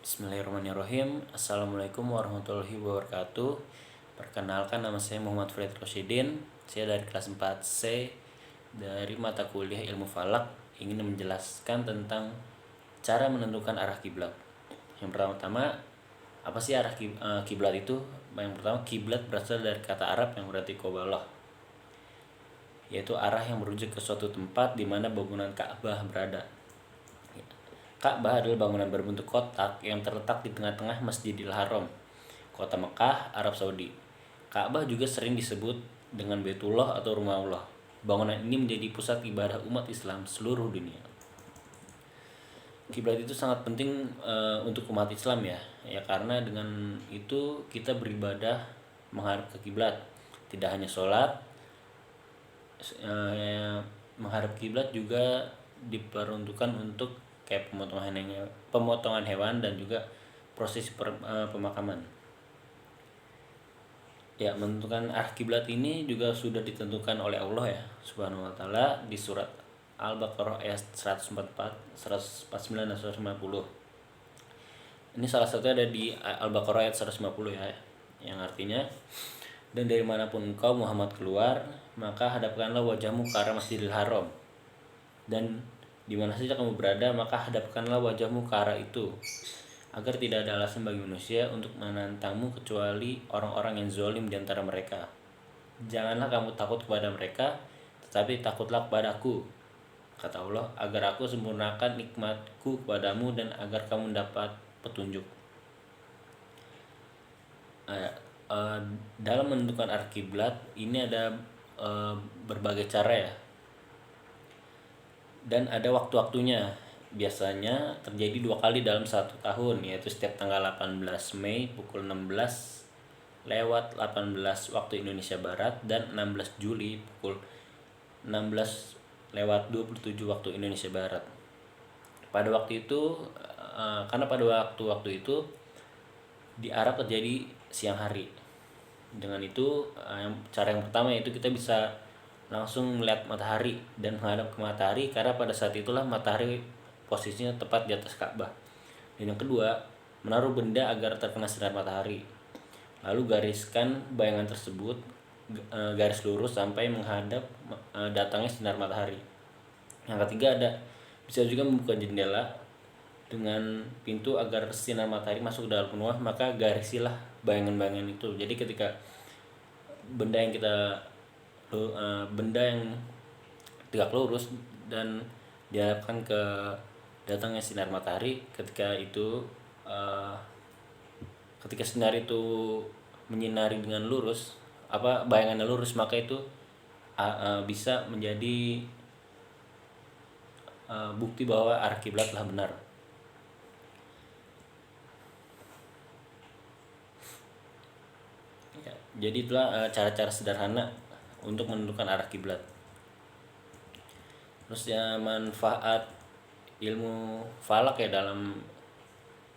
Bismillahirrahmanirrahim. Assalamualaikum warahmatullahi wabarakatuh. Perkenalkan, nama saya Muhammad Fred Rosidin. Saya dari kelas 4C dari mata kuliah Ilmu Falak, ingin menjelaskan tentang cara menentukan arah kiblat. Yang pertama, apa sih arah kiblat itu? Yang pertama, kiblat berasal dari kata Arab yang berarti qiblah, yaitu arah yang merujuk ke suatu tempat di mana bangunan Ka'bah berada. Ka'bah adalah bangunan berbentuk kotak yang terletak di tengah-tengah Masjidil Haram, kota Mekah, Arab Saudi. Ka'bah juga sering disebut dengan Baitullah atau Rumah Allah. Bangunan ini menjadi pusat ibadah umat Islam seluruh dunia. Kiblat itu sangat penting untuk umat Islam ya karena dengan itu kita beribadah menghadap ke kiblat. Tidak hanya sholat, menghadap kiblat juga diperuntukkan untuk kayak pemotongan hewan dan juga proses pemakaman. Ya, menentukan arah kiblat ini juga sudah ditentukan oleh Allah ya Subhanahu wa taala di surat Al-Baqarah ayat 149 dan 150. Ini salah satunya ada di Al-Baqarah ayat 150 ya, yang artinya, dan dari manapun engkau Muhammad keluar, maka hadapkanlah wajahmu ke arah Masjidil Haram, dan di mana saja kamu berada, maka hadapkanlah wajahmu ke arah itu, agar tidak ada alasan bagi manusia untuk menantangmu kecuali orang-orang yang zalim di antara mereka. Janganlah kamu takut kepada mereka, tetapi takutlah kepadaku, kata Allah, agar aku sempurnakan nikmatku kepadamu dan agar kamu mendapat petunjuk. Dalam menentukan arah kiblat ini ada berbagai cara ya, dan ada waktu-waktunya. Biasanya terjadi 2 kali dalam 1 tahun, yaitu setiap tanggal 18 Mei pukul 16:18 waktu Indonesia Barat dan 16 Juli pukul 16:27 waktu Indonesia Barat. Pada waktu itu karena pada waktu itu di Arab terjadi siang hari. Dengan itu cara yang pertama yaitu kita bisa langsung melihat matahari dan menghadap ke matahari, karena pada saat itulah matahari posisinya tepat di atas Ka'bah. Dan yang kedua, menaruh benda agar terkena sinar matahari. Lalu gariskan bayangan tersebut garis lurus sampai menghadap datangnya sinar matahari. Yang ketiga, bisa juga membuka jendela dengan pintu agar sinar matahari masuk ke dalam rumah, maka garisilah bayangan-bayangan itu. Jadi ketika benda yang tegak lurus dan diharapkan ke datangnya sinar matahari, ketika sinar itu menyinari dengan lurus, bayangannya lurus, maka itu bisa menjadi bukti bahwa arah kiblat telah benar. Ya, jadi itulah cara-cara sederhana untuk menentukan arah kiblat. Terus ya, manfaat ilmu falak ya dalam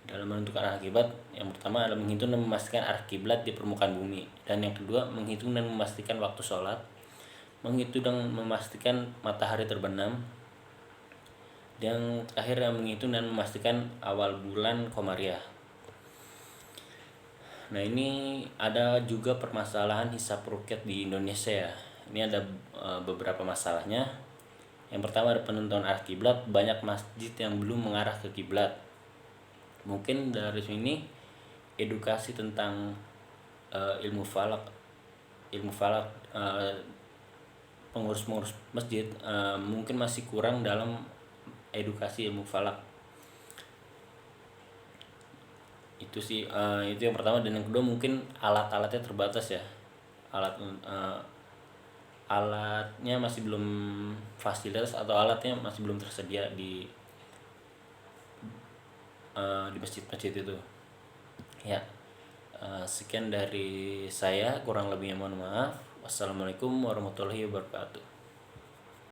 menentukan arah kiblat. Yang pertama adalah menghitung dan memastikan arah kiblat di permukaan bumi, dan yang kedua menghitung dan memastikan waktu sholat, menghitung dan memastikan matahari terbenam, dan akhirnya menghitung dan memastikan awal bulan Komariah. Nah, ini ada juga permasalahan hisab ruqyah di Indonesia ya. Ini ada beberapa masalahnya. Yang pertama ada penentuan arah kiblat. Banyak masjid yang belum mengarah ke kiblat. Mungkin dari sini edukasi tentang ilmu falak pengurus masjid mungkin masih kurang dalam edukasi ilmu falak. Itu sih, itu yang pertama. Dan yang kedua, mungkin alat-alatnya terbatas ya. Alatnya masih belum, fasilitas atau alatnya masih belum tersedia di masjid-masjid itu ya. Sekian dari saya, kurang lebihnya mohon maaf. Wassalamualaikum warahmatullahi wabarakatuh.